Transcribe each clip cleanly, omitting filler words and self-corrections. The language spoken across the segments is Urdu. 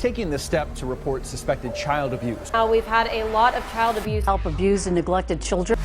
Taking the step to report suspected child abuse. We've had a lot of child abuse. Help abused and neglected children.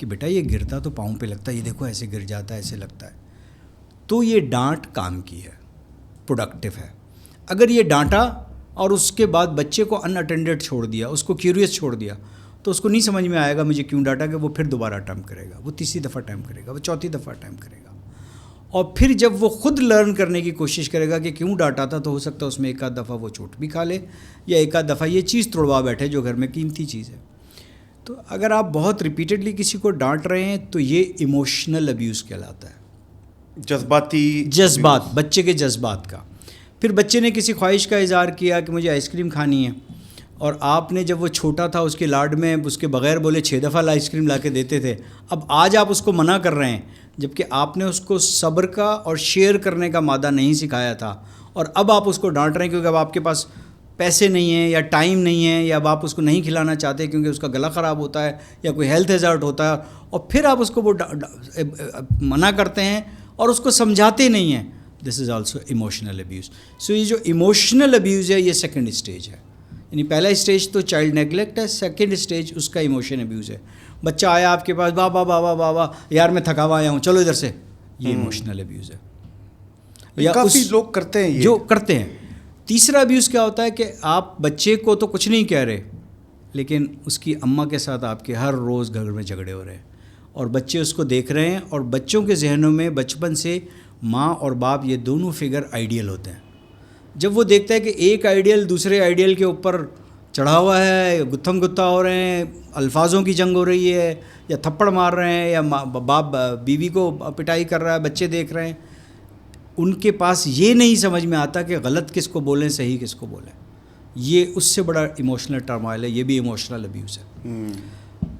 کہ بیٹا یہ گرتا تو پاؤں پہ لگتا ہے, یہ دیکھو ایسے گر جاتا ہے, ایسے لگتا ہے. تو یہ ڈانٹ کام کی ہے, پروڈکٹیو ہے. اگر یہ ڈانٹا اور اس کے بعد بچے کو ان اٹینڈڈ چھوڑ دیا, اس کو کیوریس چھوڑ دیا, تو اس کو نہیں سمجھ میں آئے گا مجھے کیوں ڈانٹا, کہ وہ پھر دوبارہ اٹیمپٹ کرے گا, وہ تیسری دفعہ اٹیمپٹ کرے گا, وہ چوتھی دفعہ اٹیمپٹ کرے گا. اور پھر جب وہ خود لرن کرنے کی کوشش کرے گا کہ کیوں ڈانٹا تھا, تو ہو سکتا ہے اس میں ایک آدھ دفعہ وہ چوٹ بھی کھا لے, یا ایک آدھ دفعہ یہ چیز توڑوا بیٹھے جو گھر میں قیمتی چیز ہے. تو اگر آپ بہت ریپیٹڈلی کسی کو ڈانٹ رہے ہیں تو یہ ایموشنل ابیوز کہلاتا ہے. جذبات, بچے کے جذبات کا. پھر بچے نے کسی خواہش کا اظہار کیا کہ مجھے آئس کریم کھانی ہے, اور آپ نے جب وہ چھوٹا تھا اس کے لاڈ میں اس کے بغیر بولے 6 دفعہ آئس کریم لا کے دیتے تھے. اب آج آپ اس کو منع کر رہے ہیں, جبکہ آپ نے اس کو صبر کا اور شیئر کرنے کا مادہ نہیں سکھایا تھا, اور اب آپ اس کو ڈانٹ رہے ہیں کیونکہ اب آپ کے پاس پیسے نہیں ہیں یا ٹائم نہیں ہے, یا اب آپ اس کو نہیں کھلانا چاہتے کیونکہ اس کا گلا خراب ہوتا ہے یا کوئی ہیلتھ ہیزارڈ ہوتا ہے, اور پھر آپ اس کو وہ منع کرتے ہیں اور اس کو سمجھاتے نہیں ہیں. دس از آلسو ایموشنل ابیوز. سو یہ جو ایموشنل ابیوز ہے یہ سیکنڈ اسٹیج ہے. یعنی پہلا اسٹیج تو چائلڈ نیگلیکٹ ہے, سیکنڈ اسٹیج اس کا ایموشن ابیوز ہے. بچہ آیا آپ کے پاس, بابا بابا بابا یار میں تھکا ہوا آیا ہوں, چلو ادھر سے, یہ ایموشنل ابیوز ہے. یا کافی لوگ کرتے ہیں, جو کرتے ہیں. تیسرا ابیوز کیا ہوتا ہے کہ آپ بچے کو تو کچھ نہیں کہہ رہے, لیکن اس کی اماں کے ساتھ آپ کے ہر روز گھر میں جھگڑے ہو رہے ہیں, اور بچے اس کو دیکھ رہے ہیں, اور بچوں کے ذہنوں میں بچپن سے ماں اور باپ یہ دونوں فگر آئیڈیل ہوتے ہیں. جب وہ دیکھتا ہے کہ ایک آئیڈیل دوسرے آئیڈیل کے اوپر چڑھا ہوا ہے, گتھم گتھا ہو رہے ہیں, الفاظوں کی جنگ ہو رہی ہے, یا تھپڑ مار رہے ہیں, یا باپ بیوی کو پٹائی کر رہا ہے, بچے دیکھ رہے ہیں, ان کے پاس یہ نہیں سمجھ میں آتا کہ غلط کس کو بولیں, صحیح کس کو بولیں. یہ اس سے بڑا ایموشنل ٹرمائل ہے, یہ بھی ایموشنل ابیوز ہے.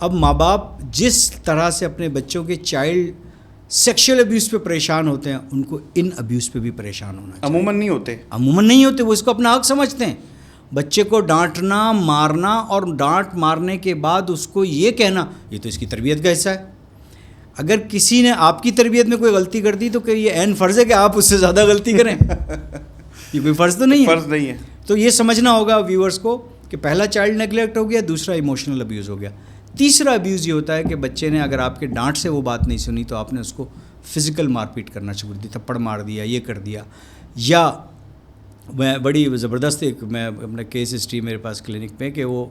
اب ماں باپ جس طرح سے اپنے بچوں کے چائلڈ سیکشل ابیوز پہ پریشان ہوتے ہیں, ان کو ان ابیوز پہ بھی پریشان ہونا چاہیے. عموماً نہیں ہوتے, وہ اس کو اپنا حق سمجھتے ہیں. بچے کو ڈانٹنا, مارنا, اور ڈانٹ مارنے کے بعد اس کو یہ کہنا یہ تو اس کی تربیت کا حصہ ہے. اگر کسی نے آپ کی تربیت میں کوئی غلطی کر دی تو کہ یہ عین فرض ہے کہ آپ اس سے زیادہ غلطی کریں. یہ کوئی فرض تو نہیں ہے. تو یہ سمجھنا ہوگا ویورز کو کہ پہلا چائلڈ نیگلیکٹ ہو گیا, دوسرا ایموشنل ابیوز ہو گیا. تیسرا ابیوز یہ ہوتا ہے کہ بچے نے اگر آپ کے ڈانٹ سے وہ بات نہیں سنی تو آپ نے اس کو فزیکل مار پیٹ کرنا شروع کر دی, تھپڑ مار دیا, یہ کر دیا. یا میں بڑی زبردست ایک میں اپنا کیس ہسٹری میرے پاس کلینک پہ کہ وہ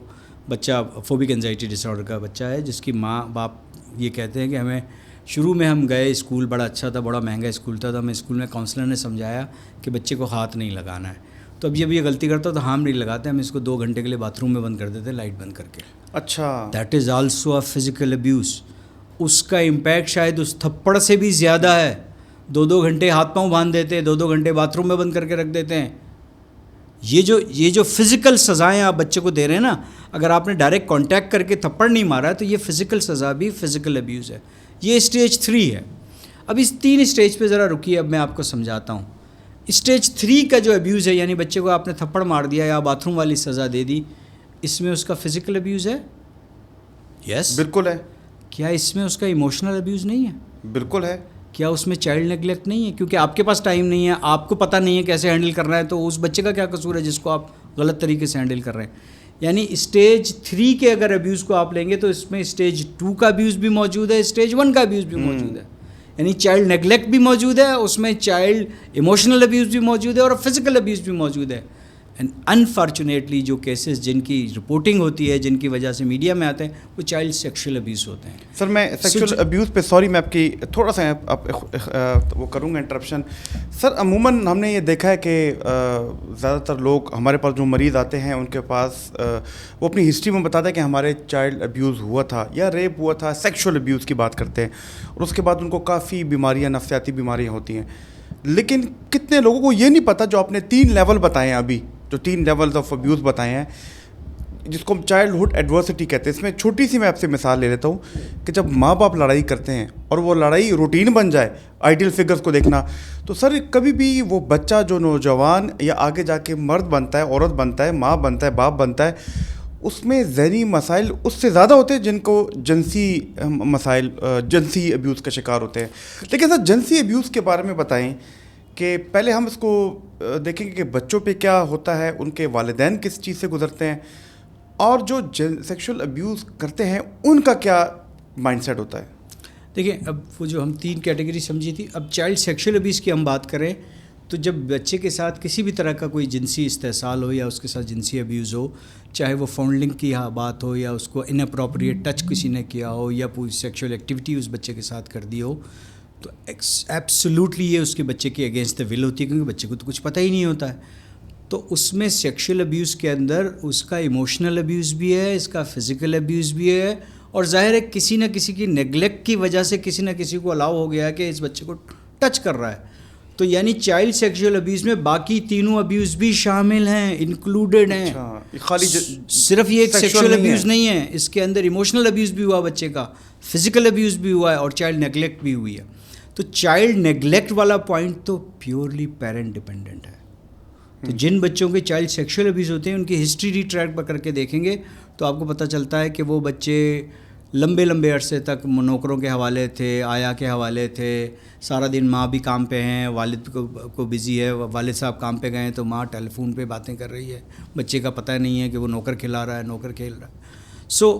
بچہ فوبک انزائٹی ڈس آرڈر کا بچہ ہے, جس کی ماں باپ یہ کہتے ہیں کہ ہمیں شروع میں ہم گئے اسکول, بڑا اچھا تھا, بڑا مہنگا اسکول تھا, تو ہمیں اسکول میں کاؤنسلر نے سمجھایا کہ بچے کو ہاتھ نہیں لگانا ہے. تو اب جب یہ غلطی کرتا تو ہم نہیں لگاتے, ہم اس کو 2 گھنٹے کے لیے باتھ روم میں بند کر دیتے, لائٹ بند کر کے. اچھا, that is also a physical abuse. اس کا امپیکٹ شاید اس تھپڑ سے بھی زیادہ ہے. 2 گھنٹے ہاتھ پاؤں باندھ دیتے ہیں, 2 گھنٹے باتھ روم میں بند کر کے رکھ دیتے ہیں. یہ جو فزیکل سزائیں آپ بچے کو دے رہے ہیں نا, اگر آپ نے ڈائریکٹ کانٹیکٹ کر کے تھپڑ نہیں مارا ہے تو یہ فزیکل سزا بھی فزیکل ابیوز ہے. یہ اسٹیج 3 ہے. اب اس 3 اسٹیج پہ ذرا رکیے, اب میں آپ کو سمجھاتا ہوں. اسٹیج 3 کا جو ابیوز ہے, یعنی بچے کو آپ نے تھپڑ مار دیا یا باتھ روم والی سزا دے دی, اس میں اس کا فزیکل ابیوز ہے. یس, بالکل ہے. کیا اس میں اس کا ایموشنل ابیوز نہیں ہے؟ بالکل ہے. کیا اس میں چائلڈ نیگلیکٹ نہیں ہے؟ کیونکہ آپ کے پاس ٹائم نہیں ہے, آپ کو پتہ نہیں ہے کیسے ہینڈل کرنا ہے, تو اس بچے کا کیا قصور ہے جس کو آپ غلط طریقے سے ہینڈل کر رہے ہیں. یعنی اسٹیج 3 کے اگر ابیوز کو آپ لیں گے تو اس میں اسٹیج 2 کا ابیوز بھی موجود ہے, اسٹیج 1 کا ابیوز بھی موجود ہے. یعنی چائلڈ نیگلیکٹ بھی موجود ہے, اس میں چائلڈ ایموشنل ابیوز بھی موجود ہے, اور فزیکل ابیوز بھی موجود ہے. اینڈ انفارچونیٹلی جو کیسز جن کی رپورٹنگ ہوتی ہے, جن کی وجہ سے میڈیا میں آتے ہیں, وہ چائلڈ سیکشل ابیوز ہوتے ہیں. سر میں سیکشل ابیوز پہ سوری میں آپ کی تھوڑا سا وہ کروں گا انٹرپشن. سر عموماً ہم نے یہ دیکھا ہے کہ زیادہ تر لوگ ہمارے پاس جو مریض آتے ہیں ان کے پاس وہ اپنی ہسٹری میں بتاتے ہیں کہ ہمارے چائلڈ ابیوز ہوا تھا یا ریپ ہوا تھا, سیکشل ابیوز کی بات کرتے ہیں, اور اس کے بعد ان کو کافی بیماریاں, نفسیاتی بیماریاں ہوتی ہیں. لیکن کتنے لوگوں کو یہ نہیں پتہ جو آپ نے 3 لیول بتائے ہیں, ابھی جو 3 لیولز آف ابیوز بتائے ہیں, جس کو ہم چائلڈہڈ ایڈورسٹی کہتے ہیں. اس میں چھوٹی سی میں آپ سے مثال لے لیتا ہوں کہ جب ماں باپ لڑائی کرتے ہیں اور وہ لڑائی روٹین بن جائے, آئیڈیل فگرز کو دیکھنا, تو سر کبھی بھی وہ بچہ جو نوجوان یا آگے جا کے مرد بنتا ہے, عورت بنتا ہے, ماں بنتا ہے, باپ بنتا ہے, اس میں ذہنی مسائل اس سے زیادہ ہوتے ہیں جن کو جنسی مسائل, جنسی ابیوز کا شکار ہوتے ہیں. لیکن سر جنسی ابیوز کے بارے میں بتائیں کہ پہلے ہم اس کو دیکھیں گے کہ بچوں پہ کیا ہوتا ہے, ان کے والدین کس چیز سے گزرتے ہیں, اور جو سیکشل ابیوز کرتے ہیں ان کا کیا مائنڈ سیٹ ہوتا ہے. دیکھیں اب وہ جو ہم 3 کیٹیگری سمجھی تھی, اب چائلڈ سیکشل ابیوز کی ہم بات کریں تو جب بچے کے ساتھ کسی بھی طرح کا کوئی جنسی استحصال ہو یا اس کے ساتھ جنسی ابیوز ہو, چاہے وہ فاؤنڈلنگ کی بات ہو یا اس کو ان اپروپریٹ ٹچ کسی نے کیا ہو یا پوری سیکشل ایکٹیویٹی اس بچے کے ساتھ کر دی ہو, تو ایبسلیوٹلی یہ اس کے بچے کے اگینسٹ دا ول ہوتی ہے, کیونکہ بچے کو تو کچھ پتہ ہی نہیں ہوتا ہے. تو اس میں سیکشل ابیوز کے اندر اس کا ایموشنل ابیوز بھی ہے, اس کا فزیکل ابیوز بھی ہے, اور ظاہر ہے کسی نہ کسی کی نیگلیکٹ کی وجہ سے کسی نہ کسی کو الاؤ ہو گیا ہے کہ اس بچے کو ٹچ کر رہا ہے. تو یعنی چائلڈ سیکشل ابیوز میں باقی تینوں ابیوز بھی شامل ہیں, انکلوڈیڈ ہیں. خالی صرف یہ ایک سیکشل ابیوز نہیں ہے, اس کے اندر ایموشنل ابیوز بھی ہوا بچے کا, فزیکل ابیوز بھی ہوا ہے, اور چائلڈ نیگلیکٹ بھی ہوئی ہے. تو چائلڈ نیگلیکٹ والا پوائنٹ تو پیورلی پیرنٹ ڈپینڈنٹ ہے. تو جن بچوں کے چائلڈ سیکشل ابیوز ہوتے ہیں ان کی ہسٹری ریٹریک کر کے دیکھیں گے تو آپ کو پتہ چلتا ہے کہ وہ بچے لمبے لمبے عرصے تک نوکروں کے حوالے تھے, آیا کے حوالے تھے, سارا دن ماں بھی کام پہ ہیں, والد کو بزی ہے, والد صاحب کام پہ گئے ہیں تو ماں ٹیلی فون پہ باتیں کر رہی ہے, بچے کا پتہ نہیں ہے کہ وہ نوکر کھلا رہا ہے, نوکر کھیل رہا ہے. سو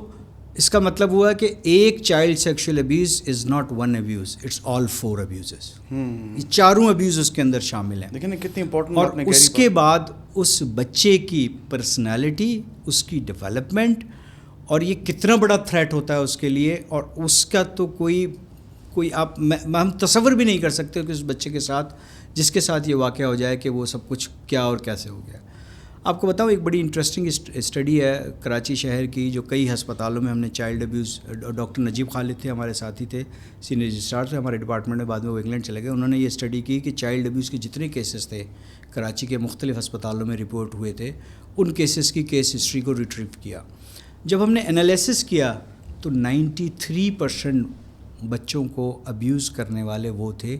اس کا مطلب ہوا کہ ایک child sexual abuse is not one abuse, it's all 4 abuses. یہ چاروں ابیوز اس کے اندر شامل ہیں. لیکن کتنی امپورٹنٹ. اور اس کے بعد اس بچے کی پرسنالٹی, اس کی ڈیولپمنٹ, اور یہ کتنا بڑا تھریٹ ہوتا ہے اس کے لیے, اور اس کا تو کوئی ہم تصور بھی نہیں کر سکتے کہ اس بچے کے ساتھ جس کے ساتھ یہ واقعہ ہو جائے کہ وہ سب کچھ کیا اور کیسے ہو گیا. آپ کو بتاؤں ایک بڑی انٹرسٹنگ اسٹڈی ہے کراچی شہر کی, جو کئی ہسپتالوں میں ہم نے چائلڈ ابیوز, ڈاکٹر نجیب خالد تھے ہمارے ساتھی تھے, سینئر رجسٹرار تھے ہمارے ڈپارٹمنٹ میں, بعد میں وہ انگلینڈ چلے گئے. انہوں نے یہ اسٹڈی کی کہ چائلڈ ابیوز کے جتنے کیسز تھے کراچی کے مختلف ہسپتالوں میں رپورٹ ہوئے تھے, ان کیسز کی کیس ہسٹری کو ریٹریو کیا. جب ہم نے انالیسس کیا تو 93% بچوں کو ابیوز کرنے والے وہ تھے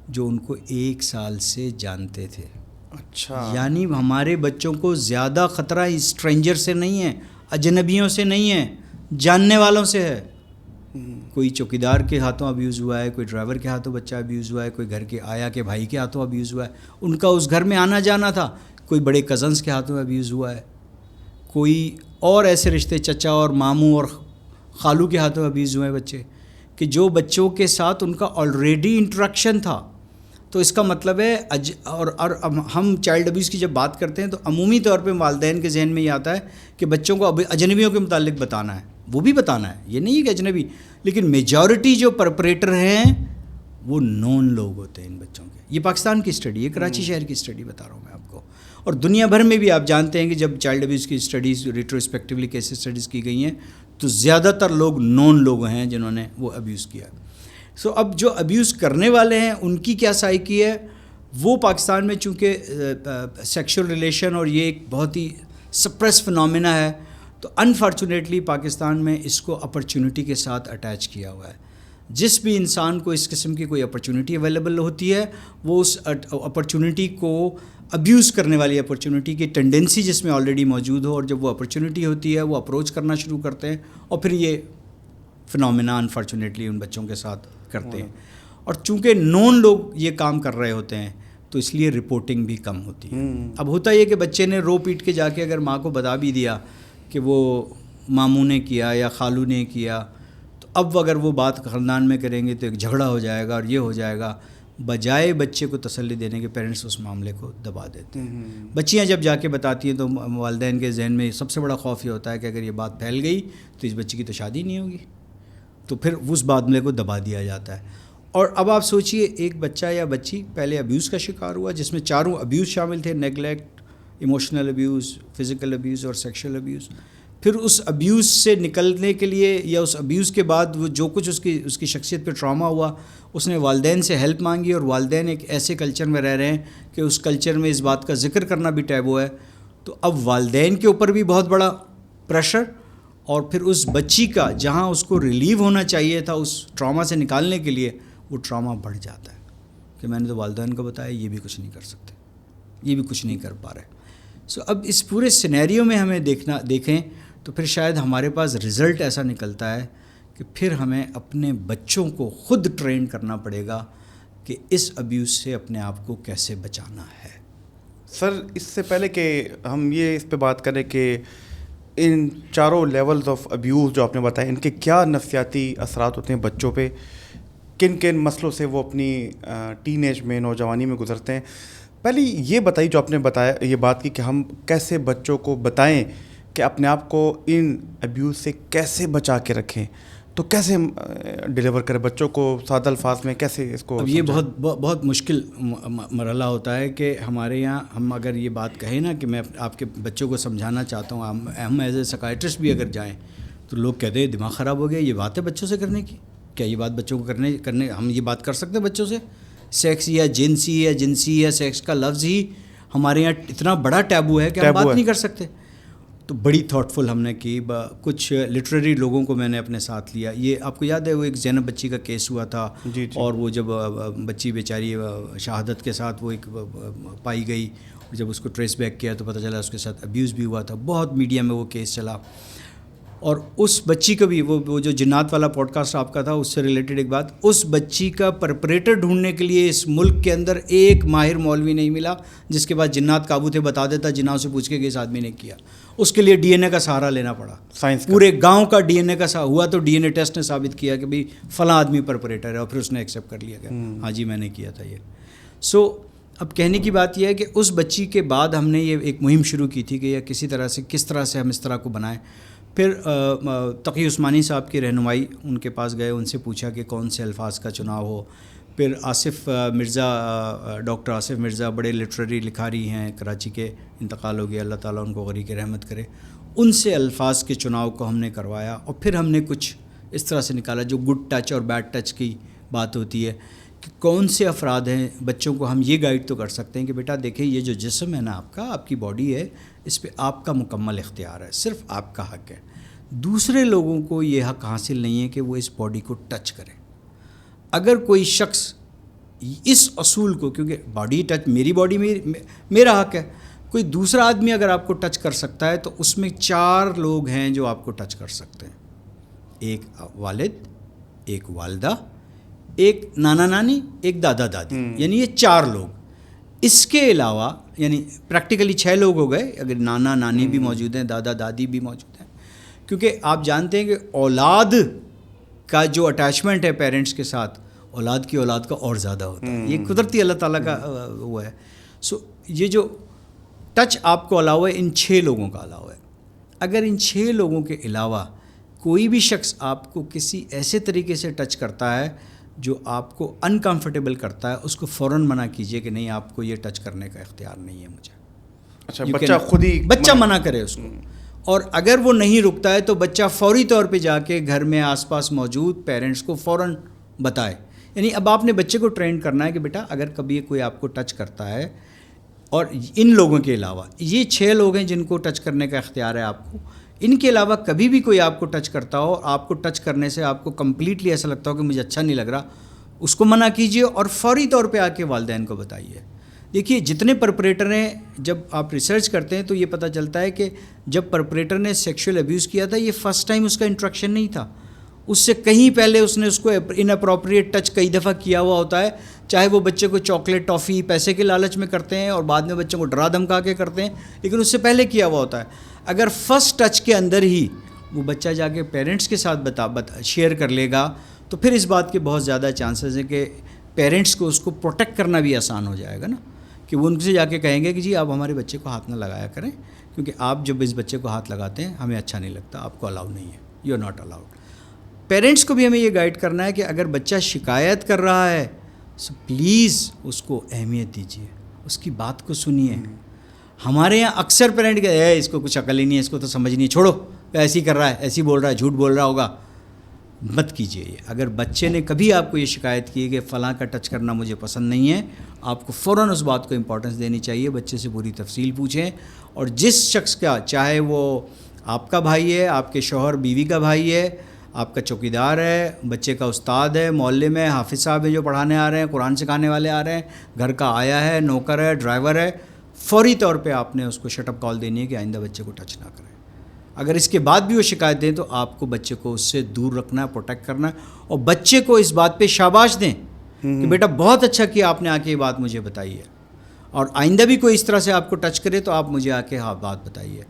جو ان کو 1 سال سے جانتے تھے. اچھا, یعنی ہمارے بچوں کو زیادہ خطرہ اسٹرینجر سے نہیں ہے, اجنبیوں سے نہیں ہے, جاننے والوں سے ہے. کوئی چوکیدار کے ہاتھوں ابیوز ہوا ہے, کوئی ڈرائیور کے ہاتھوں بچہ ابیوز ہوا ہے, کوئی گھر کے آیا کے بھائی کے ہاتھوں ابیوز ہوا ہے, ان کا اس گھر میں آنا جانا تھا, کوئی بڑے کزنس کے ہاتھوں ابیوز ہوا ہے, کوئی اور ایسے رشتے چچا اور ماموں اور خالو کے ہاتھوں ابیوز ہوئے بچے, کہ جو بچوں کے ساتھ ان کا آلریڈی انٹریکشن تھا. تو اس کا مطلب ہے اور ہم چائلڈ ابیوز کی جب بات کرتے ہیں تو عمومی طور پہ والدین کے ذہن میں یہ آتا ہے کہ بچوں کو اجنبیوں کے متعلق بتانا ہے, وہ بھی بتانا ہے, یہ نہیں ہے کہ اجنبی, لیکن میجورٹی جو پرپریٹر ہیں وہ نون لوگ ہوتے ہیں ان بچوں کے. یہ پاکستان کی اسٹڈی ہے, کراچی شہر کی اسٹڈی بتا رہا ہوں میں آپ کو. اور دنیا بھر میں بھی آپ جانتے ہیں کہ جب چائلڈ ابیوز کی اسٹڈیز ریٹروسپیکٹیولی کیس اسٹڈیز کی گئی ہیں تو زیادہ تر لوگ نون لوگ ہیں جنہوں نے وہ ابیوز کیا. سو اب جو ابیوز کرنے والے ہیں ان کی کیا سائیکی ہے, وہ پاکستان میں چونکہ سیکشل ریلیشن اور یہ ایک بہت ہی سپریس فنومینا ہے, تو انفارچونیٹلی پاکستان میں اس کو اپرچونٹی کے ساتھ اٹیچ کیا ہوا ہے. جس بھی انسان کو اس قسم کی کوئی اپرچونٹی اویلیبل ہوتی ہے وہ اس اپرچونٹی کو ابیوز کرنے والی اپرچونٹی کی ٹینڈنسی جس میں آلریڈی موجود ہو, اور جب وہ اپرچونٹی ہوتی ہے وہ اپروچ کرنا شروع کرتے ہیں, اور پھر یہ فنومینا انفارچونیٹلی ان بچوں کے ساتھ کرتے ہیں. اور چونکہ نون لوگ یہ کام کر رہے ہوتے ہیں تو اس لیے رپورٹنگ بھی کم ہوتی ہے. اب ہوتا یہ کہ بچے نے رو پیٹ کے جا کے اگر ماں کو بتا بھی دیا کہ وہ ماموں نے کیا یا خالو نے کیا, تو اب اگر وہ بات خاندان میں کریں گے تو ایک جھگڑا ہو جائے گا اور یہ ہو جائے گا. بجائے بچے کو تسلی دینے کے پیرنٹس اس معاملے کو دبا دیتے ہیں. بچیاں جب جا کے بتاتی ہیں تو والدین کے ذہن میں سب سے بڑا خوف یہ ہوتا ہے کہ اگر یہ بات پھیل گئی تو اس بچی کی تو شادی نہیں ہوگی, تو پھر اس معاملے کو دبا دیا جاتا ہے. اور اب آپ سوچئے ایک بچہ یا بچی پہلے ابیوز کا شکار ہوا جس میں چاروں ابیوز شامل تھے, neglect, emotional abuse, physical abuse اور سیکشل ابیوز. پھر اس ابیوز سے نکلنے کے لیے یا اس ابیوز کے بعد وہ جو کچھ اس کی شخصیت پہ ٹراما ہوا, اس نے والدین سے ہیلپ مانگی, اور والدین ایک ایسے کلچر میں رہ رہے ہیں کہ اس کلچر میں اس بات کا ذکر کرنا بھی ٹیبو ہے. تو اب والدین کے اوپر بھی بہت بڑا پریشر, اور پھر اس بچی کا جہاں اس کو ریلیو ہونا چاہیے تھا اس ٹراما سے نکالنے کے لیے, وہ ٹراما بڑھ جاتا ہے کہ میں نے تو والدین کو بتایا یہ بھی کچھ نہیں کر سکتے, یہ بھی کچھ نہیں کر پا رہے. سو اب اس پورے سینیریو میں ہمیں دیکھیں تو پھر شاید ہمارے پاس رزلٹ ایسا نکلتا ہے کہ پھر ہمیں اپنے بچوں کو خود ٹرین کرنا پڑے گا کہ اس ابیوز سے اپنے آپ کو کیسے بچانا ہے. سر اس سے پہلے کہ ہم یہ اس پہ بات کریں کہ ان چاروں لیولز آف ابیوز جو آپ نے بتائے ان کے کیا نفسیاتی اثرات ہوتے ہیں بچوں پہ, کن کن مسئلوں سے وہ اپنی ٹین ایج میں, نوجوانی میں گزرتے ہیں. پہلے یہ بتائیے, جو آپ نے بتایا یہ بات کی کہ ہم کیسے بچوں کو بتائیں کہ اپنے آپ کو ان ابیوز سے کیسے بچا کے رکھیں, تو کیسے ڈیلیور کریں بچوں کو سادہ الفاظ میں, کیسے اس کو؟ اب یہ بہت مشکل مرحلہ ہوتا ہے کہ ہمارے یہاں ہم اگر یہ بات کہیں نا کہ میں آپ کے بچوں کو سمجھانا چاہتا ہوں, ہم ایز اے سائکیٹرسٹ بھی اگر جائیں تو لوگ کہتے ہیں دماغ خراب ہو گیا, یہ بات ہے بچوں سے کرنے کی, کیا یہ بات بچوں کو کرنے ہم یہ بات کر سکتے ہیں بچوں سے؟ سیکس یا جنسی یا سیکس کا لفظ ہی ہمارے یہاں اتنا بڑا ٹیبو ہے کہ ہم بات نہیں کر سکتے. تو بڑی تھاٹفل ہم نے کی, کچھ لٹریری لوگوں کو میں نے اپنے ساتھ لیا. یہ آپ کو یاد ہے وہ ایک زینب بچی کا کیس ہوا تھا, اور وہ جب بچی بیچاری شہادت کے ساتھ وہ ایک پائی گئی, جب اس کو ٹریس بیک کیا تو پتہ چلا اس کے ساتھ ابیوز بھی ہوا تھا. بہت میڈیا میں وہ کیس چلا, اور اس بچی کا بھی وہ جو جنات والا پوڈ کاسٹ آپ کا تھا اس سے ریلیٹڈ ایک بات, اس بچی کا پرپریٹر ڈھونڈنے کے لیے اس ملک کے اندر ایک ماہر مولوی نہیں ملا جس کے بعد جنات قابو تھے بتا دیتا, جنات سے پوچھ کے کہ اس آدمی نے کیا. اس کے لیے ڈی این اے کا سہارا لینا پڑا, سائنس پورے گاؤں کا ڈی این اے کا سہارا ہوا تو ڈی این اے ٹیسٹ نے ثابت کیا کہ بھئی فلاں آدمی پرپریٹر ہے, اور پھر اس نے ایکسیپٹ کر لیا کہ ہاں جی میں نے کیا تھا یہ. سو اب کہنے کی بات یہ ہے کہ اس بچی کے بعد ہم نے یہ ایک مہم شروع کی تھی کہ یہ کس طرح سے ہم اس طرح کو بنائیں. پھر تقی عثمانی صاحب کی رہنمائی, ان کے پاس گئے, ان سے پوچھا کہ کون سے الفاظ کا چناؤ ہو. پھر آصف مرزا, ڈاکٹر آصف مرزا بڑے لٹریری لکھاری ہیں کراچی کے, انتقال ہو گیا, اللہ تعالیٰ ان کو غریق رحمت کرے, ان سے الفاظ کے چناؤ کو ہم نے کروایا. اور پھر ہم نے کچھ اس طرح سے نکالا جو گڈ ٹچ اور بیڈ ٹچ کی بات ہوتی ہے کہ کون سے افراد ہیں. بچوں کو ہم یہ گائیڈ تو کر سکتے ہیں کہ بیٹا دیکھیں یہ جو جسم ہے نا آپ کا, آپ کی باڈی ہے, اس پہ آپ کا مکمل اختیار ہے, صرف آپ کا حق ہے. دوسرے لوگوں کو یہ حق حاصل نہیں ہے کہ وہ اس باڈی کو ٹچ کریں. اگر کوئی شخص اس اصول کو, کیونکہ باڈی ٹچ میری باڈی میرا حق ہے, کوئی دوسرا آدمی اگر آپ کو ٹچ کر سکتا ہے تو اس میں 4 لوگ ہیں جو آپ کو ٹچ کر سکتے ہیں. ایک والد, ایک والدہ, ایک نانا نانی, ایک دادا دادی, یعنی یہ 4 لوگ. اس کے علاوہ یعنی پریکٹیکلی 6 لوگ ہو گئے اگر نانا نانی بھی موجود ہیں, دادا دادی بھی موجود ہیں. کیونکہ آپ جانتے ہیں کہ اولاد کا جو اٹیچمنٹ ہے پیرنٹس کے ساتھ, اولاد کی اولاد کا اور زیادہ ہوتا ہے. یہ قدرتی اللہ تعالیٰ کا وہ ہے. سو یہ جو ٹچ آپ کو الاؤ ہے ان 6 لوگوں کا الاؤ ہے. اگر ان 6 لوگوں کے علاوہ کوئی بھی شخص آپ کو کسی ایسے طریقے سے ٹچ کرتا ہے جو آپ کو انکمفرٹیبل کرتا ہے, اس کو فوراً منع کیجئے کہ نہیں آپ کو یہ ٹچ کرنے کا اختیار نہیں ہے مجھے. اچھا, بچہ خود ہی بچہ منع کرے اس کو. اور اگر وہ نہیں رکتا ہے تو بچہ فوری طور پہ جا کے گھر میں آس پاس موجود پیرنٹس کو فوراً بتائے. یعنی اب آپ نے بچے کو ٹرین کرنا ہے کہ بیٹا اگر کبھی کوئی آپ کو ٹچ کرتا ہے, اور ان لوگوں کے علاوہ یہ 6 لوگ ہیں جن کو ٹچ کرنے کا اختیار ہے آپ کو, ان کے علاوہ کبھی بھی کوئی آپ کو ٹچ کرتا ہو, آپ کو ٹچ کرنے سے آپ کو کمپلیٹلی ایسا لگتا ہو کہ مجھے اچھا نہیں لگ رہا, اس کو منع کیجیے اور فوری طور پہ آ کے والدین کو بتائیے. دیکھیے جتنے پرپریٹر ہیں, جب آپ ریسرچ کرتے ہیں تو یہ پتہ چلتا ہے کہ جب پرپریٹر نے سیکشول ابیوز کیا تھا, یہ فرسٹ ٹائم اس کا انٹریکشن نہیں تھا. اس سے کہیں پہلے اس نے اس کو ان اپروپریٹ ٹچ کئی دفعہ کیا ہوا ہوتا ہے, چاہے وہ بچے کو چاکلیٹ ٹافی پیسے کے لالچ میں کرتے ہیں اور بعد میں بچوں کو ڈرا دھمکا کے کرتے ہیں, لیکن اس سے پہلے کیا ہوا ہوتا ہے. اگر فرسٹ ٹچ کے اندر ہی وہ بچہ جا کے پیرنٹس کے ساتھ شیئر کر لے گا تو پھر اس بات کے بہت زیادہ چانسز ہیں کہ پیرنٹس کو اس کو پروٹیکٹ کرنا بھی آسان ہو جائے گا نا, کہ وہ ان سے جا کے کہیں گے کہ جی آپ ہمارے بچے کو ہاتھ نہ لگایا کریں, کیونکہ آپ جب اس بچے کو ہاتھ لگاتے ہیں ہمیں اچھا نہیں لگتا, آپ کو الاؤ نہیں ہے, you are not allowed. Parents کو بھی ہمیں یہ گائیڈ کرنا ہے کہ اگر بچہ شکایت کر رہا ہے سو پلیز اس کو اہمیت دیجیے, اس کی بات کو سنیے. ہمارے یہاں اکثر پیرنٹ کہتے ہیں اس کو کچھ عقل ہی نہیں ہے, اس کو تو سمجھ نہیں, چھوڑو ایسے ہی کر رہا ہے, ایسے ہی بول رہا ہے, جھوٹ بول رہا ہوگا. مت کیجیے یہ. اگر بچے نے کبھی آپ کو یہ شکایت کی کہ فلاں کا ٹچ کرنا مجھے پسند نہیں ہے, آپ کو فوراً اس بات کو امپورٹنس دینی چاہیے, بچے سے پوری تفصیل پوچھیں. اور جس شخص کا, چاہے وہ آپ کا بھائی ہے, آپ کے شوہر بیوی کا بھائی ہے, آپ کا چوکیدار ہے, بچے کا استاد ہے, محلے میں حافظ صاحب ہیں جو پڑھانے آ رہے ہیں, قرآن سکھانے والے آ رہے ہیں, گھر کا آیا ہے, نوکر ہے, ڈرائیور ہے, فوری طور پہ آپ نے اس کو شٹ اپ کال دینی ہے کہ آئندہ بچے کو ٹچ نہ کریں. اگر اس کے بعد بھی وہ شکایت دیں تو آپ کو بچے کو اس سے دور رکھنا ہے, پروٹیکٹ کرنا ہے, اور بچے کو اس بات پہ شاباش دیں کہ بیٹا بہت اچھا کیا آپ نے آ کے یہ بات مجھے بتائی ہے, اور آئندہ بھی کوئی اس طرح سے آپ کو ٹچ کرے تو آپ مجھے آ کے بات بتائیے.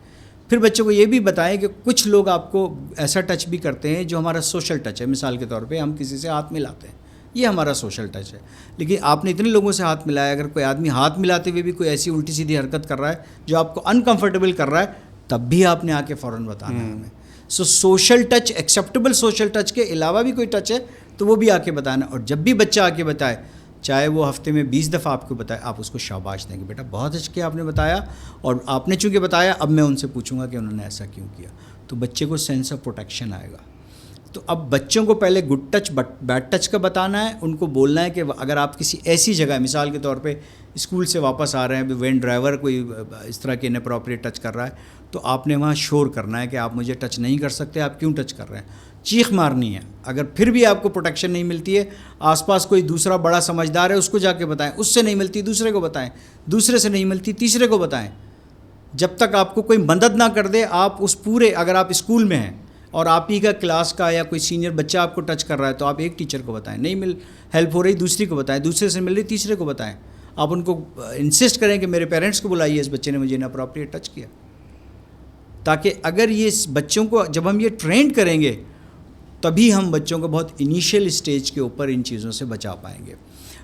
پھر بچوں کو یہ بھی بتائیں کہ کچھ لوگ آپ کو ایسا ٹچ بھی کرتے ہیں جو ہمارا سوشل ٹچ ہے. مثال کے طور پہ ہم کسی سے ہاتھ ملاتے ہیں, یہ ہمارا سوشل ٹچ ہے. لیکن آپ نے اتنے لوگوں سے ہاتھ ملایا, اگر کوئی آدمی ہاتھ ملاتے ہوئے بھی کوئی ایسی الٹی سیدھی حرکت کر رہا ہے جو آپ کو انکمفرٹیبل کر رہا ہے, تب بھی آپ نے آ کے فوراً بتانا ہے ہمیں. So social touch, acceptable social touch کے علاوہ بھی کوئی ٹچ ہے تو وہ بھی آ کے بتانا. اور جب بھی بچہ آ کے بتائے, چاہے وہ ہفتے میں 20 دفعہ آپ کو بتائے, آپ اس کو شاباش دیں کہ بیٹا بہت اچھا کیا آپ نے بتایا, اور آپ نے چونکہ بتایا اب میں ان سے پوچھوں گا کہ انہوں نے ایسا کیوں کیا. تو بچے کو سینس آف پروٹیکشن آئے گا. تو اب بچوں کو پہلے گڈ ٹچ بیڈ ٹچ کا بتانا ہے. ان کو بولنا ہے کہ اگر آپ کسی ایسی جگہ, مثال کے طور پہ اسکول سے واپس آ رہے ہیں, وین ڈرائیور کوئی اس طرح کے اناپروپریٹ ٹچ کر رہا ہے, تو آپ نے وہاں شور کرنا ہے کہ آپ مجھے ٹچ نہیں کر سکتے, آپ کیوں ٹچ کر رہے ہیں. چیخ مارنی ہے. اگر پھر بھی آپ کو پروٹیکشن نہیں ملتی ہے, آس پاس کوئی دوسرا بڑا سمجھدار ہے اس کو جا کے بتائیں. اس سے نہیں ملتی دوسرے کو بتائیں, دوسرے سے نہیں ملتی تیسرے کو بتائیں. جب تک آپ کو کوئی مدد نہ کر دے, آپ اس پورے, اگر آپ اسکول میں ہیں اور آپ ہی کا کلاس کا یا کوئی سینئر بچہ آپ کو ٹچ کر رہا ہے, تو آپ ایک ٹیچر کو بتائیں. نہیں ہیلپ ہو رہی دوسری کو بتائیں, دوسرے سے مل رہی تیسرے کو بتائیں. آپ ان کو انسسٹ کریں کہ میرے پیرنٹس کو بلائیے, اس بچے نے مجھے اناپروپریٹ ٹچ کیا. تاکہ اگر یہ بچوں کو جب ہم یہ ٹرینڈ کریں گے, تبھی ہم بچوں کو بہت انیشیل اسٹیج کے اوپر ان چیزوں سے بچا پائیں گے.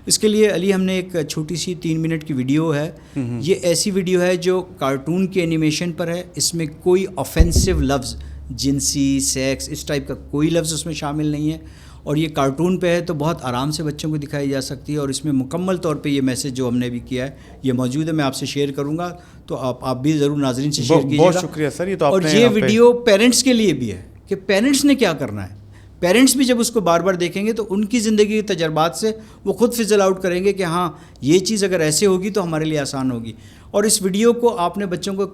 اس کے لیے علی ہم نے ایک چھوٹی سی 3 منٹ کی ویڈیو ہے. یہ ایسی ویڈیو ہے جو کارٹون کے اینیمیشن پر ہے. اس میں کوئی آفینسو لفظ, جنسی, سیکس, اس ٹائپ کا کوئی لفظ اس میں شامل نہیں ہے, اور یہ کارٹون پہ ہے تو بہت آرام سے بچوں کو دکھائی جا سکتی ہے. اور اس میں مکمل طور پہ یہ میسیج جو ہم نے بھی کیا ہے یہ موجود ہے, میں آپ سے شیئر کروں گا, تو آپ بھی ضرور ناظرین سے شیئر کیجیے گا. بہت شکریہ سر. یہ تو اور یہ ویڈیو پیرنٹس کے لیے بھی ہے کہ پیرنٹس نے کیا کرنا ہے. پیرنٹس بھی جب اس کو بار بار دیکھیں گے تو ان کی زندگی کے تجربات سے وہ خود فضل آؤٹ کریں گے کہ ہاں یہ چیز اگر ایسے ہوگی تو ہمارے لیے آسان ہوگی. اور اس ویڈیو کو آپ نے بچوں کو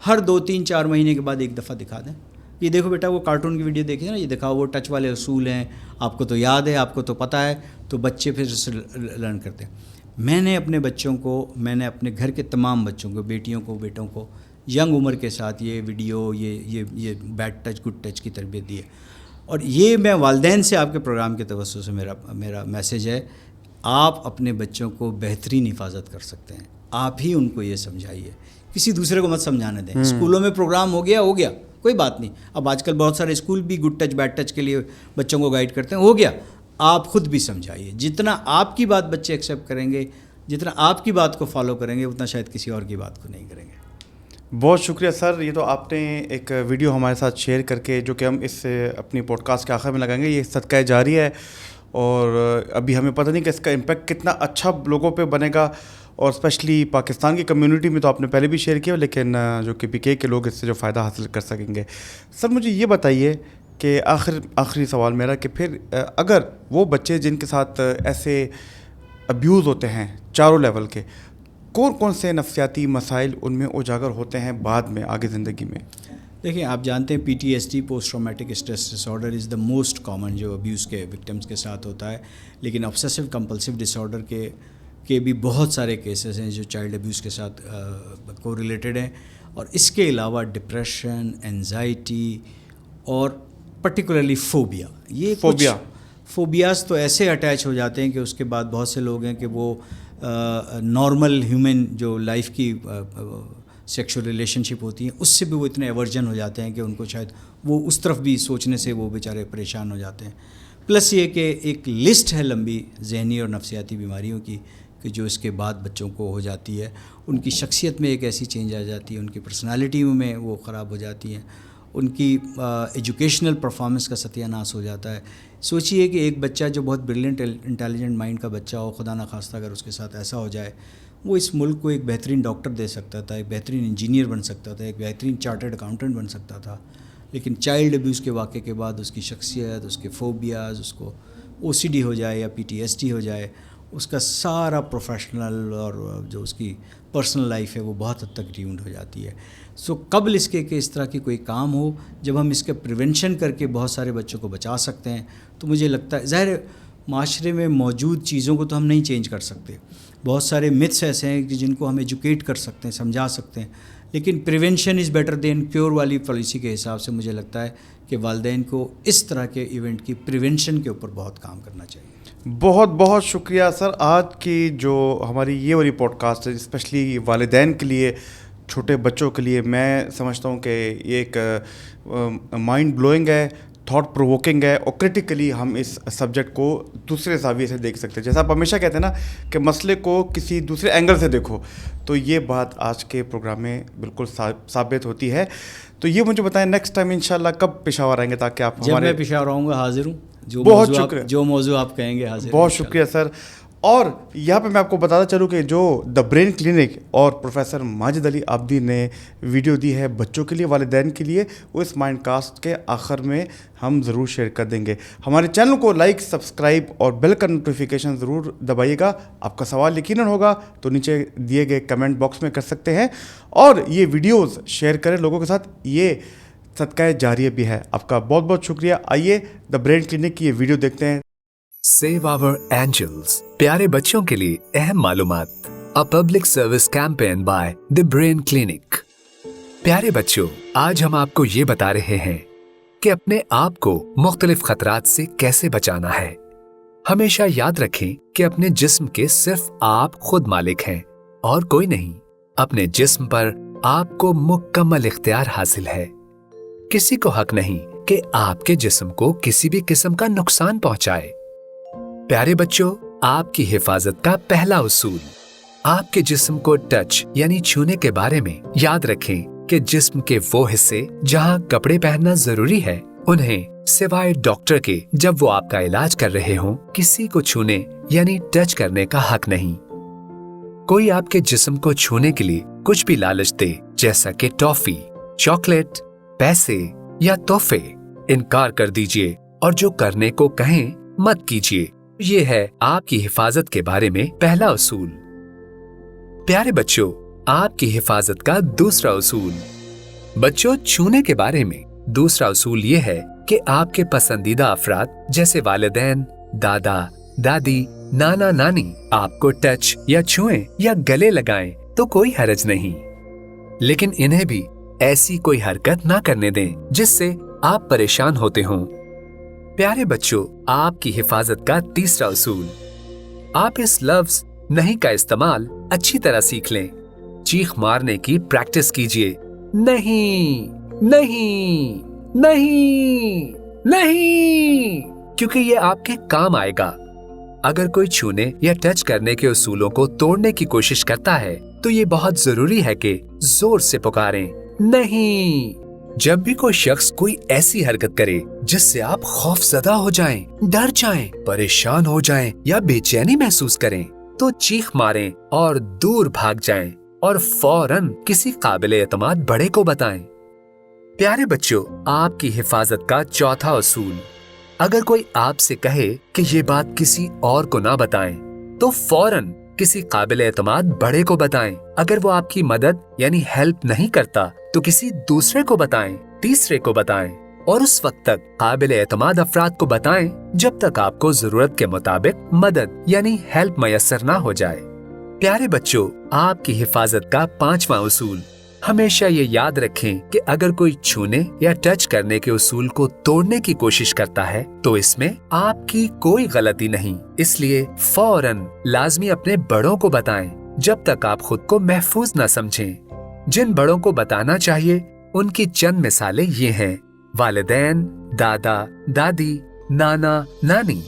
ہر 2, 3, 4 مہینے کے بعد ایک دفعہ دکھا دیں. یہ دیکھو بیٹا وہ کارٹون کی ویڈیو دیکھیں نا, یہ دکھاؤ وہ ٹچ والے اصول ہیں, آپ کو تو یاد ہے, آپ کو تو پتہ ہے, تو بچے پھر اسے لرن کرتے ہیں. میں نے اپنے بچوں کو, میں نے اپنے گھر کے تمام بچوں کو, بیٹیوں کو, بیٹوں کو ینگ عمر کے ساتھ یہ ویڈیو, یہ بیڈ ٹچ گڈ ٹچ کی تربیت دی ہے. اور یہ میں والدین سے آپ کے پروگرام کے توسط سے میرا میسیج ہے, آپ اپنے بچوں کو بہترین حفاظت کر سکتے ہیں. آپ ہی ان کو یہ سمجھائیے, کسی دوسرے کو مت سمجھانے دیں. اسکولوں میں پروگرام ہو گیا, کوئی بات نہیں. اب آج کل بہت سارے اسکول بھی گڈ ٹچ بیڈ ٹچ کے لیے بچوں کو گائیڈ کرتے ہیں, ہو گیا. آپ خود بھی سمجھائیے. جتنا آپ کی بات بچے ایکسیپٹ کریں گے, جتنا آپ کی بات کو فالو کریں گے, اتنا شاید کسی اور کی بات کو نہیں کریں گے. بہت شکریہ سر. یہ تو آپ نے ایک ویڈیو ہمارے ساتھ شیئر کر کے, جو کہ ہم اس سے اپنی پوڈ کاسٹ کے آخر میں لگائیں گے, یہ صدقہ جاری ہے. اور ابھی ہمیں پتہ نہیں کہ اس کا امپیکٹ کتنا اچھا لوگوں پہ بنے گا, اور اسپیشلی پاکستان کی کمیونٹی میں تو آپ نے پہلے بھی شیئر کیا, لیکن جو کہ PK کے لوگ اس سے جو فائدہ حاصل کر سکیں گے. سر مجھے یہ بتائیے کہ آخری سوال میرا, کہ پھر اگر وہ بچے جن کے ساتھ ایسے ابیوز ہوتے ہیں چاروں لیول کے, کون سے نفسیاتی مسائل ان میں اجاگر ہوتے ہیں بعد میں آگے زندگی میں؟ دیکھیں, آپ جانتے ہیں PTSD post traumatic stress dis order is the most common جو ابیوز کے وکٹمس کے ساتھ ہوتا ہے. لیکن obsessive compulsive ڈس آرڈر کے بھی بہت سارے کیسز ہیں جو چائلڈ ابیوز کے ساتھ کو ریلیٹڈ ہیں. اور اس کے علاوہ ڈپریشن, انزائٹی اور پرٹیکولرلی فوبیا. یہ فوبیاز تو ایسے اٹیچ ہو جاتے ہیں کہ اس کے بعد بہت سے لوگ ہیں کہ وہ نارمل ہیومن جو لائف کی سیکشول ریلیشن شپ ہوتی ہیں اس سے بھی وہ اتنے ایورجن ہو جاتے ہیں کہ ان کو شاید وہ اس طرف بھی سوچنے سے وہ بیچارے پریشان ہو جاتے ہیں. پلس یہ کہ ایک لسٹ ہے لمبی ذہنی اور نفسیاتی بیماریوں کی کہ جو اس کے بعد بچوں کو ہو جاتی ہے. ان کی شخصیت میں ایک ایسی چینج آ جاتی ہے, ان کی پرسنالٹی میں وہ خراب ہو جاتی ہیں, ان کی ایجوکیشنل پرفارمنس کا ستیہ ناش ہو جاتا ہے. سوچیے کہ ایک بچہ جو بہت بریلینٹ انٹیلیجنٹ مائنڈ کا بچہ ہو, خدا نخواستہ اگر اس کے ساتھ ایسا ہو جائے, وہ اس ملک کو ایک بہترین ڈاکٹر دے سکتا تھا, ایک بہترین انجینئر بن سکتا تھا, ایک بہترین چارٹرڈ اکاؤنٹنٹ بن سکتا تھا. لیکن چائلڈ ابیوز کے واقعے کے بعد اس کی شخصیت, اس کے فوبیاز, اس کو OCD ہو جائے یا PTSD ہو جائے, اس کا سارا پروفیشنل اور جو اس کی پرسنل لائف ہے وہ بہت حد تک ریونڈ ہو جاتی ہے. سو قبل اس کے کہ اس طرح کی کوئی کام ہو, جب ہم اس کا پریونشن کر کے بہت سارے بچوں کو بچا سکتے ہیں, تو مجھے لگتا ہے ظاہر معاشرے میں موجود چیزوں کو تو ہم نہیں چینج کر سکتے. بہت سارے متس ایسے ہیں کہ جن کو ہم ایجوکیٹ کر سکتے ہیں, سمجھا سکتے ہیں, لیکن prevention is better than cure والی پالیسی کے حساب سے مجھے لگتا ہے کہ والدین کو اس طرح کے ایونٹ کی پریونشن کے اوپر بہت کام کرنا چاہیے. بہت بہت شکریہ سر. آج کی جو ہماری یہ والی پوڈ کاسٹ ہے اسپیشلی والدین کے لیے چھوٹے بچوں کے لیے میں سمجھتا ہوں کہ یہ ایک مائنڈ بلوئنگ ہے, تھاٹ پرووکنگ ہے, اور کرٹیکلی ہم اس سبجیکٹ کو دوسرے زاویے سے دیکھ سکتے ہیں. جیسا آپ ہمیشہ کہتے ہیں نا کہ مسئلے کو کسی دوسرے اینگل سے دیکھو, تو یہ بات آج کے پروگرام میں بالکل ثابت ہوتی ہے. تو یہ مجھے بتائیں نیکسٹ ٹائم انشاءاللہ کب پشاور آئیں گے تاکہ آپ جب میں پشاور آؤں گا حاضر ہوں, جو موضوع آپ کہیں گے حاضر. بہت شکریہ سر. اور یہاں پہ میں آپ کو بتاتا چلوں کہ جو دا برین کلینک اور پروفیسر ماجد علی عابدی نے ویڈیو دی ہے بچوں کے لیے, والدین کے لیے, وہ اس مائنڈ کاسٹ کے آخر میں ہم ضرور شیئر کر دیں گے. ہمارے چینل کو لائک, سبسکرائب اور بیل کا نوٹیفیکیشن ضرور دبائیے گا. آپ کا سوال یقیناً ہوگا تو نیچے دیے گئے کمنٹ باکس میں کر سکتے ہیں, اور یہ ویڈیوز شیئر کریں لوگوں کے ساتھ, یہ صدقہ جاریہ بھی ہے. آپ کا بہت بہت شکریہ. آئیے دا برین کلینک کی یہ ویڈیو دیکھتے ہیں. Save our angels. پیارے بچوں کے لیے اہم معلومات. A public service campaign by The Brain Clinic. پیارے بچوں, آج ہم آپ کو یہ بتا رہے ہیں کہ اپنے آپ کو مختلف خطرات سے کیسے بچانا ہے. ہمیشہ یاد رکھیں کہ اپنے جسم کے صرف آپ خود مالک ہیں اور کوئی نہیں. اپنے جسم پر آپ کو مکمل اختیار حاصل ہے. کسی کو حق نہیں کہ آپ کے جسم کو کسی بھی قسم کا نقصان پہنچائے. پیارے بچوں, آپ کی حفاظت کا پہلا اصول, آپ کے جسم کو ٹچ یعنی چھونے کے بارے میں یاد رکھیں کہ جسم کے وہ حصے جہاں کپڑے پہننا ضروری ہے, انہیں سوائے ڈاکٹر کے جب وہ آپ کا علاج کر رہے ہوں کسی کو چھونے یعنی ٹچ کرنے کا حق نہیں. کوئی آپ کے جسم کو چھونے کے لیے کچھ بھی لالچ دے, جیسا کہ ٹافی, چاکلیٹ, پیسے یا تحفے, انکار کر دیجئے اور جو کرنے کو کہیں مت کیجئے. یہ ہے آپ کی حفاظت کے بارے میں پہلا اصول. پیارے بچوں, آپ کی حفاظت کا دوسرا اصول. بچوں, چھونے کے بارے میں دوسرا اصول یہ ہے کہ آپ کے پسندیدہ افراد جیسے والدین, دادا, دادی, نانا, نانی آپ کو ٹچ یا چھوئیں یا گلے لگائیں تو کوئی حرج نہیں, لیکن انہیں بھی ایسی کوئی حرکت نہ کرنے دیں جس سے آپ پریشان ہوتے ہوں. پیارے بچوں, آپ کی حفاظت کا تیسرا اصول. آپ اس لفظ نہیں کا استعمال اچھی طرح سیکھ لیں. چیخ مارنے کی پریکٹس کیجئے. نہیں, نہیں, نہیں, نہیں, کیونکہ یہ آپ کے کام آئے گا. اگر کوئی چھونے یا ٹچ کرنے کے اصولوں کو توڑنے کی کوشش کرتا ہے تو یہ بہت ضروری ہے کہ زور سے پکاریں نہیں. جب بھی کوئی شخص کوئی ایسی حرکت کرے جس سے آپ خوف زدہ ہو جائیں, ڈر جائیں, پریشان ہو جائیں یا بے چینی محسوس کریں تو چیخ ماریں اور دور بھاگ جائیں اور فوراً کسی قابل اعتماد بڑے کو بتائیں. پیارے بچوں, آپ کی حفاظت کا چوتھا اصول. اگر کوئی آپ سے کہے کہ یہ بات کسی اور کو نہ بتائیں تو فوراً کسی قابل اعتماد بڑے کو بتائیں. اگر وہ آپ کی مدد یعنی ہیلپ نہیں کرتا تو کسی دوسرے کو بتائیں, تیسرے کو بتائیں, اور اس وقت تک قابل اعتماد افراد کو بتائیں جب تک آپ کو ضرورت کے مطابق مدد یعنی ہیلپ میسر نہ ہو جائے. پیارے بچوں, آپ کی حفاظت کا پانچواں اصول. ہمیشہ یہ یاد رکھیں کہ اگر کوئی چھونے یا ٹچ کرنے کے اصول کو توڑنے کی کوشش کرتا ہے تو اس میں آپ کی کوئی غلطی نہیں. اس لیے فوراً لازمی اپنے بڑوں کو بتائیں جب تک آپ خود کو محفوظ نہ سمجھیں. جن بڑوں کو بتانا چاہیے ان کی چند مثالیں یہ ہیں: والدین, دادا, دادی, نانا, نانی.